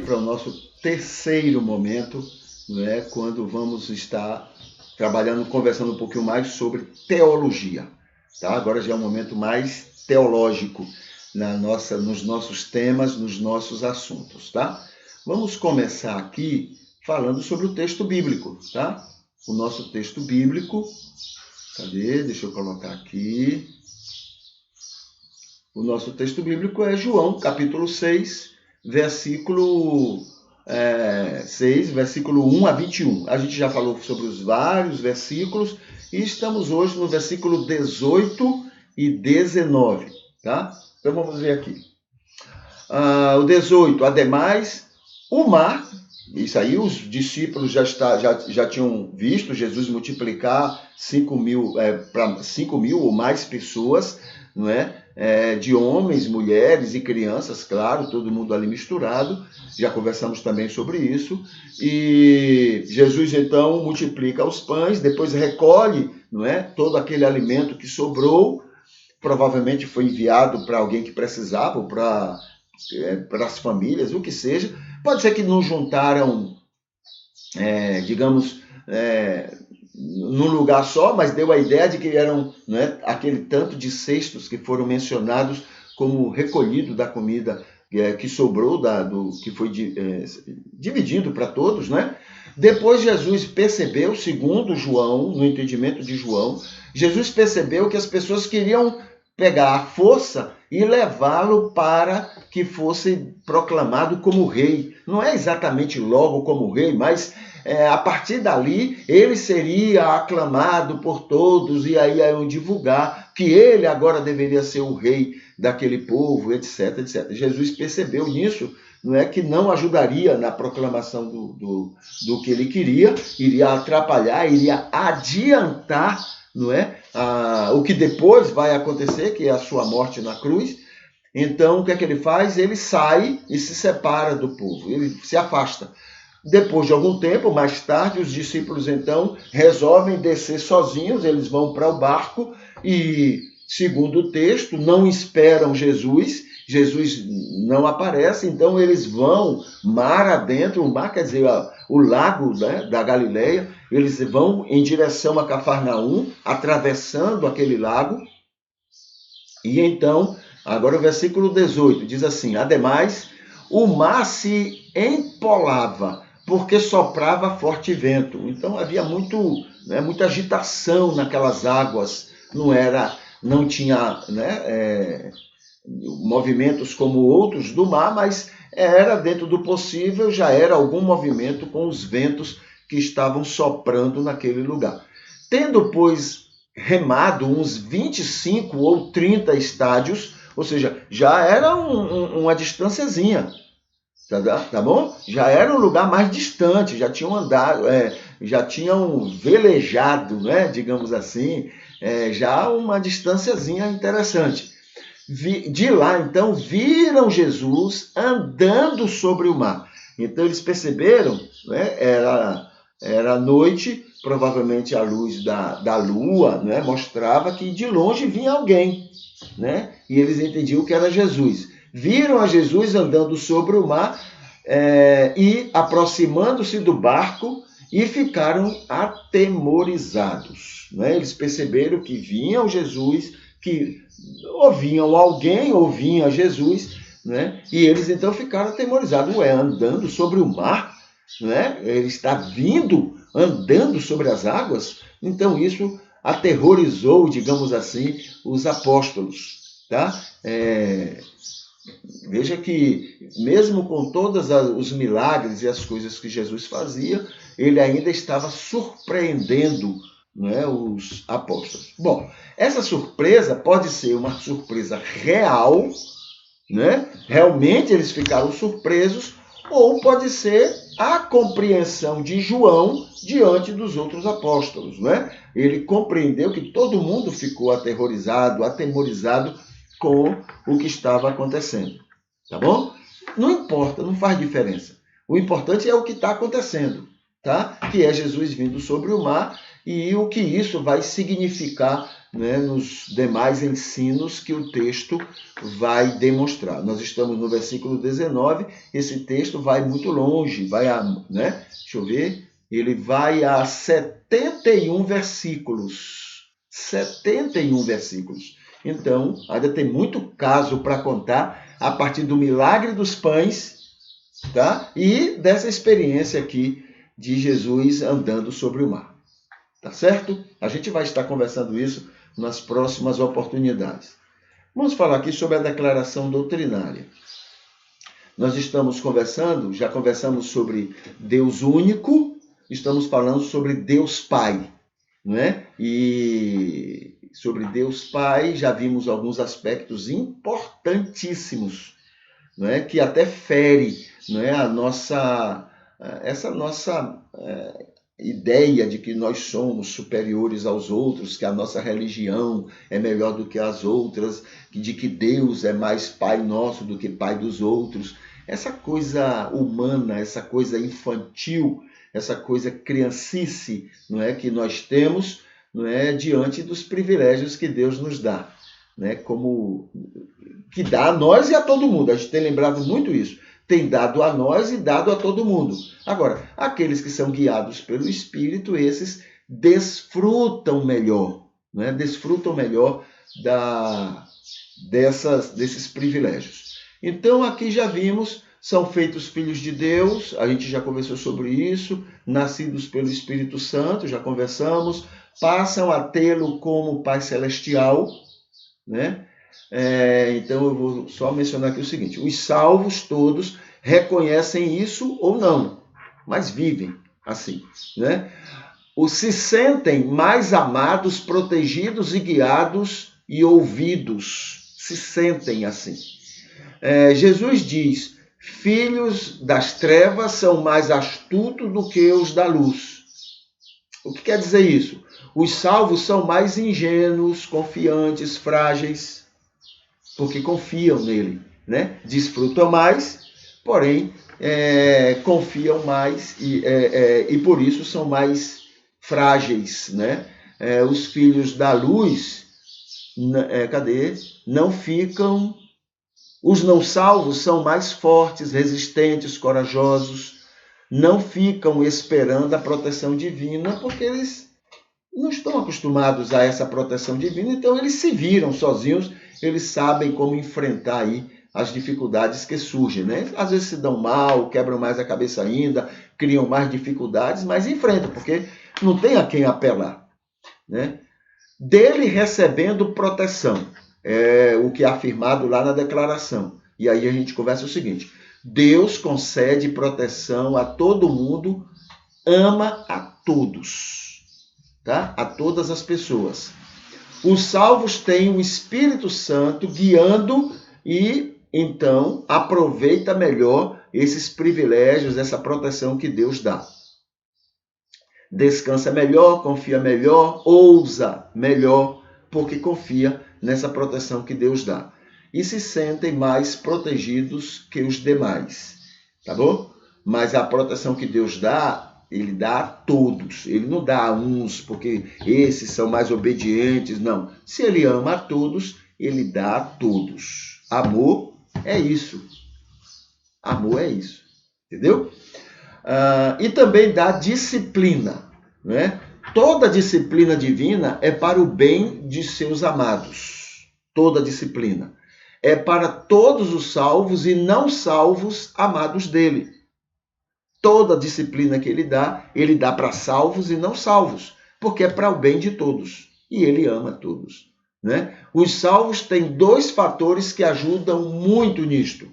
para o nosso terceiro momento, né, quando vamos estar trabalhando, conversando um pouquinho mais sobre teologia. Tá? Agora já é um momento mais teológico nos nossos temas, nos nossos assuntos. Tá? Vamos começar aqui falando sobre o texto bíblico. Tá? O nosso texto bíblico, cadê? Deixa eu colocar aqui. O nosso texto bíblico é João, capítulo 6, versículo 6, versículo 1 a 21. A gente já falou sobre os vários versículos e estamos hoje no versículo 18 e 19. Tá? Então vamos ver aqui. O 18, ademais, o mar, isso aí os discípulos já tinham visto Jesus multiplicar 5 mil para 5 mil ou mais pessoas, não é? De homens, mulheres e crianças, claro, todo mundo ali misturado, já conversamos também sobre isso, e Jesus então multiplica os pães, depois recolhe, não é, todo aquele alimento que sobrou, provavelmente foi enviado para alguém que precisava, ou para as famílias, o que seja, pode ser que não juntaram, digamos, num lugar só, mas deu a ideia de que eram, né, aquele tanto de cestos que foram mencionados como recolhido da comida que sobrou, que foi dividido para todos, né? Depois Jesus percebeu, segundo João, no entendimento de João, Jesus percebeu que as pessoas queriam pegar a força e levá-lo para que fosse proclamado como rei. Não é exatamente logo como rei, mas a partir dali ele seria aclamado por todos e aí iam divulgar que ele agora deveria ser o rei daquele povo, etc, etc. Jesus percebeu nisso, não é que não ajudaria na proclamação do que ele queria, iria atrapalhar, iria adiantar, não é? O que depois vai acontecer, que é a sua morte na cruz. Então, o que é que ele faz? Ele sai e se separa do povo, ele se afasta. Depois de algum tempo, mais tarde, os discípulos, então, resolvem descer sozinhos, eles vão para o barco e, segundo o texto, não esperam Jesus, Jesus não aparece, então eles vão mar adentro, o mar quer dizer o lago, né, da Galileia, eles vão em direção a Cafarnaum, atravessando aquele lago, e então, agora o versículo 18 diz assim, ademais, o mar se empolava, porque soprava forte vento. Então havia muita agitação naquelas águas, não tinha, né, movimentos como outros do mar, mas era dentro do possível, já era algum movimento com os ventos que estavam soprando naquele lugar. Tendo, pois, remado uns 25 ou 30 estádios, ou seja, já era uma distânciazinha, tá bom? Já era um lugar mais distante, já tinham andado, já tinham velejado, né, digamos assim, já uma distânciazinha interessante. De lá, então, viram Jesus andando sobre o mar. Então, eles perceberam, né, era noite, provavelmente a luz da lua, né, mostrava que de longe vinha alguém, né, e eles entendiam que era Jesus. Viram a Jesus andando sobre o mar e aproximando-se do barco e ficaram atemorizados, né? Eles perceberam que vinha Jesus, que ouviam alguém, ouviam Jesus, né? E eles então ficaram atemorizados. Andando sobre o mar, né? Ele está vindo, andando sobre as águas. Então isso aterrorizou, digamos assim, os apóstolos, tá? Veja que, mesmo com todos os milagres e as coisas que Jesus fazia, ele ainda estava surpreendendo, né, os apóstolos. Bom, essa surpresa pode ser uma surpresa real, né? Realmente eles ficaram surpresos, ou pode ser a compreensão de João diante dos outros apóstolos, né? Ele compreendeu que todo mundo ficou atemorizado com o que estava acontecendo. Tá bom? Não importa, não faz diferença. O importante é o que está acontecendo, tá? Que é Jesus vindo sobre o mar e o que isso vai significar né, nos demais ensinos que o texto vai demonstrar. Nós estamos no versículo 19, esse texto vai muito longe, vai a, né, deixa eu ver, ele vai a 71 versículos. 71 versículos. Então, ainda tem muito caso para contar a partir do milagre dos pães, tá? E dessa experiência aqui de Jesus andando sobre o mar. Tá certo? A gente vai estar conversando isso nas próximas oportunidades. Vamos falar aqui sobre a declaração doutrinária. Nós estamos conversando, já conversamos sobre Deus único, estamos falando sobre Deus Pai, né? E sobre Deus Pai já vimos alguns aspectos importantíssimos, né? Que até fere, né? Essa nossa ideia de que nós somos superiores aos outros, que a nossa religião é melhor do que as outras, de que Deus é mais pai nosso do que pai dos outros. Essa coisa humana, essa coisa infantil, essa coisa criancice, não é, que nós temos, não é, diante dos privilégios que Deus nos dá, né, como que dá a nós e a todo mundo. A gente tem lembrado muito isso. Tem dado a nós e dado a todo mundo. Agora, aqueles que são guiados pelo Espírito, esses desfrutam melhor, né? Desfrutam melhor desses privilégios. Então, aqui já vimos, são feitos filhos de Deus, a gente já conversou sobre isso, nascidos pelo Espírito Santo, já conversamos, passam a tê-lo como Pai Celestial, né? Então eu vou só mencionar aqui o seguinte: os salvos todos reconhecem isso ou não, mas vivem assim, né? Os se sentem mais amados, protegidos e guiados e ouvidos, se sentem assim. Jesus diz: filhos das trevas são mais astutos do que os da luz. O que quer dizer isso? Os salvos são mais ingênuos, confiantes, frágeis, porque confiam nele, né? Desfrutam mais, porém confiam mais e por isso são mais frágeis, né? Os filhos da luz, não ficam. Os não salvos são mais fortes, resistentes, corajosos, não ficam esperando a proteção divina, porque eles não estão acostumados a essa proteção divina, então eles se viram sozinhos, eles sabem como enfrentar aí as dificuldades que surgem, né? Às vezes se dão mal, quebram mais a cabeça ainda, criam mais dificuldades, mas enfrentam, porque não tem a quem apelar, né? Dele recebendo proteção, é o que é afirmado lá na declaração. E aí a gente conversa o seguinte: Deus concede proteção a todo mundo, ama a todos, tá? A todas as pessoas. Os salvos têm o Espírito Santo guiando e, então, aproveita melhor esses privilégios, essa proteção que Deus dá. Descansa melhor, confia melhor, ousa melhor, porque confia nessa proteção que Deus dá. E se sentem mais protegidos que os demais, tá bom? Mas a proteção que Deus dá, ele dá a todos. Ele não dá a uns porque esses são mais obedientes, não. Se ele ama a todos, ele dá a todos. Amor é isso. Amor é isso. Entendeu? E também dá disciplina, né? Toda disciplina divina é para o bem de seus amados. Toda disciplina. É para todos os salvos e não salvos amados dele. Toda disciplina que ele dá para salvos e não salvos, porque é para o bem de todos. E ele ama todos, né? Os salvos têm dois fatores que ajudam muito nisto.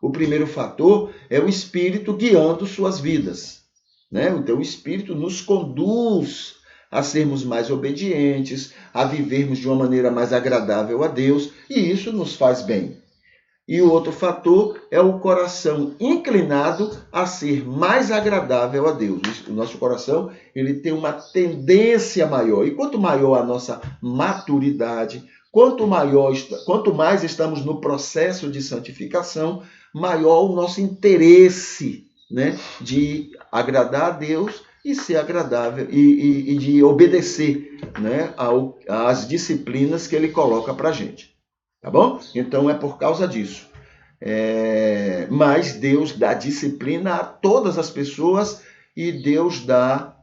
O primeiro fator é o Espírito guiando suas vidas, né? Então o Espírito nos conduz a sermos mais obedientes, a vivermos de uma maneira mais agradável a Deus, e isso nos faz bem. E o outro fator é o coração inclinado a ser mais agradável a Deus. O nosso coração, ele tem uma tendência maior. E quanto maior a nossa maturidade, quanto mais estamos no processo de santificação, maior o nosso interesse, né, de agradar a Deus e ser agradável e de obedecer, né, às disciplinas que ele coloca para a gente. Tá bom? Então é por causa disso. Mas Deus dá disciplina a todas as pessoas e Deus dá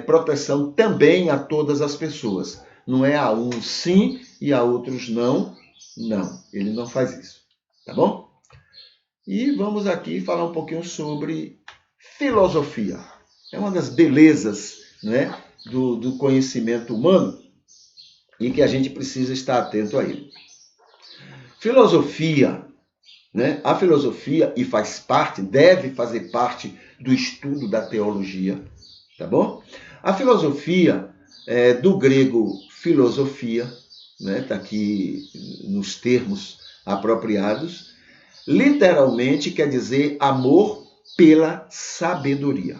proteção também a todas as pessoas. Não é a uns sim e a outros não. Não, ele não faz isso. Tá bom? E vamos aqui falar um pouquinho sobre filosofia. É uma das belezas, né, do conhecimento humano e que a gente precisa estar atento a ele. Filosofia, né? A filosofia, e faz parte, deve fazer parte do estudo da teologia, tá bom? A filosofia, do grego filosofia, né? Está aqui nos termos apropriados, literalmente quer dizer amor pela sabedoria,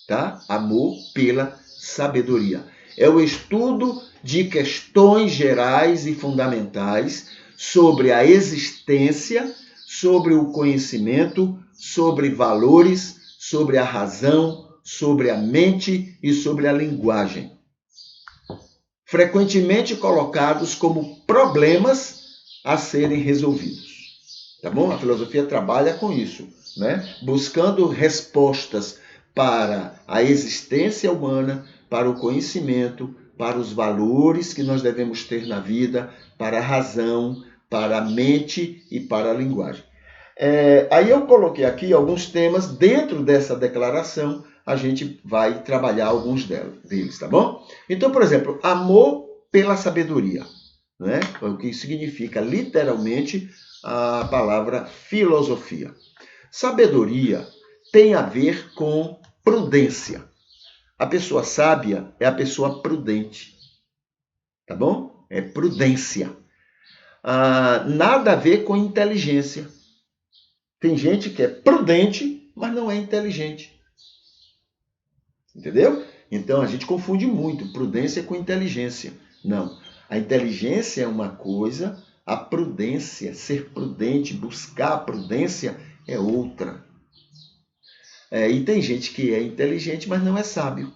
tá? Amor pela sabedoria. É o estudo de questões gerais e fundamentais sobre a existência, sobre o conhecimento, sobre valores, sobre a razão, sobre a mente e sobre a linguagem. Frequentemente colocados como problemas a serem resolvidos. Tá bom? A filosofia trabalha com isso, né? Buscando respostas para a existência humana, para o conhecimento, para os valores que nós devemos ter na vida, para a razão, para a mente e para a linguagem. Aí eu coloquei aqui alguns temas dentro dessa declaração, a gente vai trabalhar alguns deles, tá bom? Então, por exemplo, amor pela sabedoria, né? O que significa literalmente a palavra filosofia. Sabedoria tem a ver com prudência. A pessoa sábia é a pessoa prudente, tá bom? É prudência. Nada a ver com inteligência. Tem gente que é prudente, mas não é inteligente. Entendeu? Então a gente confunde muito prudência com inteligência. Não. A inteligência é uma coisa, a prudência, ser prudente, buscar a prudência é outra. E tem gente que é inteligente, mas não é sábio.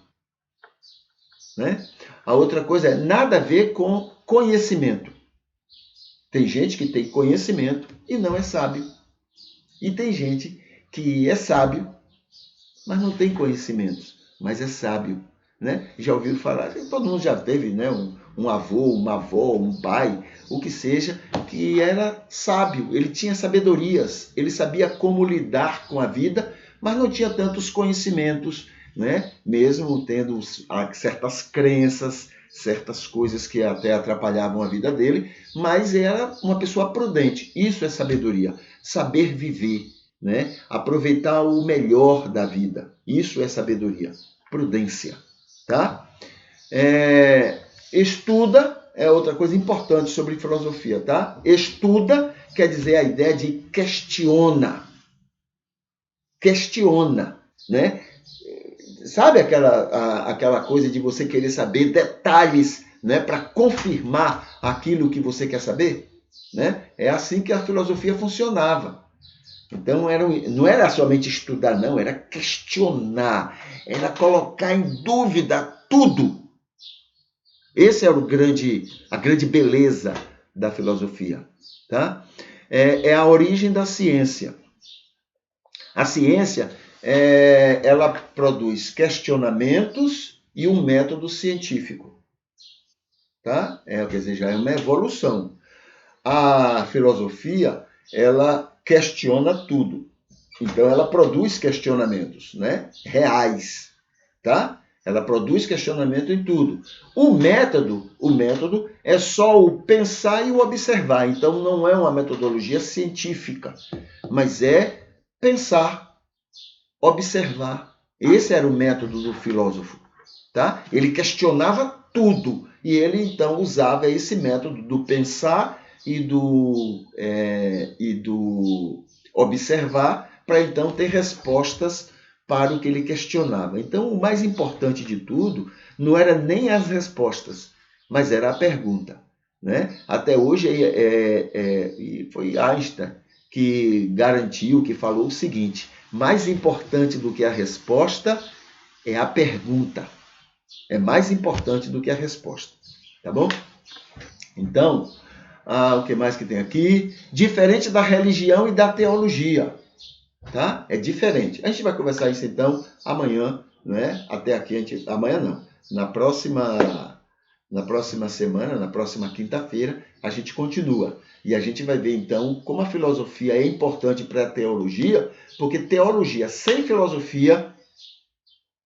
Né? A outra coisa é nada a ver com conhecimento. Tem gente que tem conhecimento e não é sábio. E tem gente que é sábio, mas não tem conhecimentos, mas é sábio. Né? Já ouviram falar, todo mundo já teve, né? um avô, uma avó, um pai, o que seja, que era sábio, ele tinha sabedorias, ele sabia como lidar com a vida, mas não tinha tantos conhecimentos, né? Mesmo tendo certas crenças, certas coisas que até atrapalhavam a vida dele, mas era uma pessoa prudente. Isso é sabedoria, saber viver, né? Aproveitar o melhor da vida. Isso é sabedoria, prudência, tá? Estuda é outra coisa importante sobre filosofia, tá? Estuda quer dizer a ideia de questiona. Questiona, né? Sabe aquela coisa de você querer saber detalhes, né, para confirmar aquilo que você quer saber? Né? É assim que a filosofia funcionava. Então não era somente estudar, não, era questionar, era colocar em dúvida tudo. Essa era a grande beleza da filosofia. Tá? É a origem da ciência. A ciência ela produz questionamentos e um método científico. Tá? Quer dizer, já é uma evolução. A filosofia, ela questiona tudo. Então, ela produz questionamentos, né? Reais, tá? Ela produz questionamento em tudo. O método é só o pensar e o observar. Então, não é uma metodologia científica, mas é pensar, observar. Esse era o método do filósofo, tá? Ele questionava tudo e ele, então, usava esse método do pensar e do observar para então ter respostas para o que ele questionava. Então, o mais importante de tudo não era nem as respostas, mas era a pergunta. Né? Até hoje, foi Einstein que garantiu, que falou o seguinte: mais importante do que a resposta é a pergunta. É mais importante do que a resposta. Tá bom? Então, o que mais que tem aqui? Diferente da religião e da teologia. Tá? É diferente. A gente vai conversar isso então amanhã, né? Até aqui, amanhã não. Na próxima semana, na próxima quinta-feira, a gente continua. E a gente vai ver então como a filosofia é importante para a teologia, porque teologia sem filosofia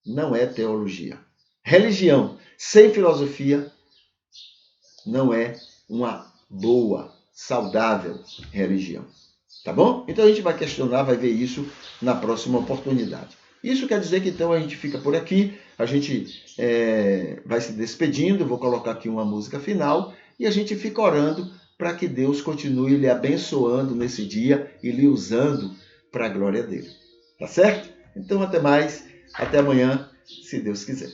não é teologia. Religião sem filosofia não é uma boa, saudável religião. Tá bom? Então a gente vai questionar, vai ver isso na próxima oportunidade. Isso quer dizer que então a gente fica por aqui, a gente vai se despedindo, vou colocar aqui uma música final e a gente fica orando para que Deus continue lhe abençoando nesse dia e lhe usando para a glória dele. Tá certo? Então até mais, até amanhã, se Deus quiser.